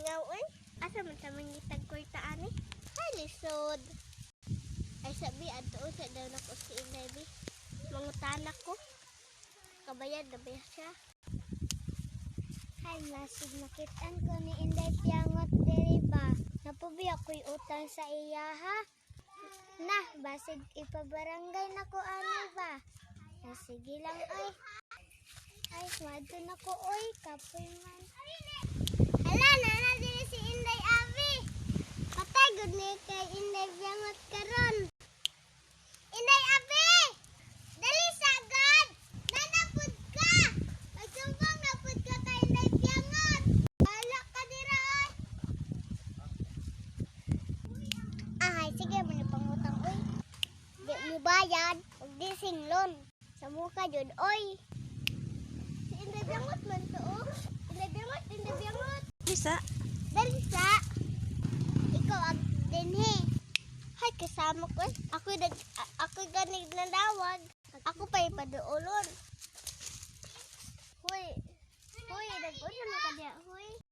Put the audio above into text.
Lingaw oy. Asa man ta mangitag kwartaan eh? Ay lisod. Ay sabi adto sa daw nako si Inday bi. Mangutanak ko. Kabayad na ba siya? Ay, masig makitaan ko ni Inday Piangot diri ba? Napubi ako'y utang sa iya ha? Nah, basig ipabarangay na ko ano ba? Sige lang ay. Ay, madto na ko oy, kapoy man. Hala, nana diri si Inday Abi. Patay gud ni kay Inday Piangot karon. Inday Abi! Dali sagad! Nanapud ka! Magsumbong na pud ka kay Inday Piangot. Hala ka dira oy. Ay, sige mo ni pangutang oy. Di mo bayad, ug di singlon. Sa mukha jud oy. Si Inday Piangot man to oh. Inday Piangot, Inday Piangot. Bisa. Dalisa, ikaw ang dinhi. Hay, kasama ko eh. Ako ganig na dawag. Ako pa ipaduulon.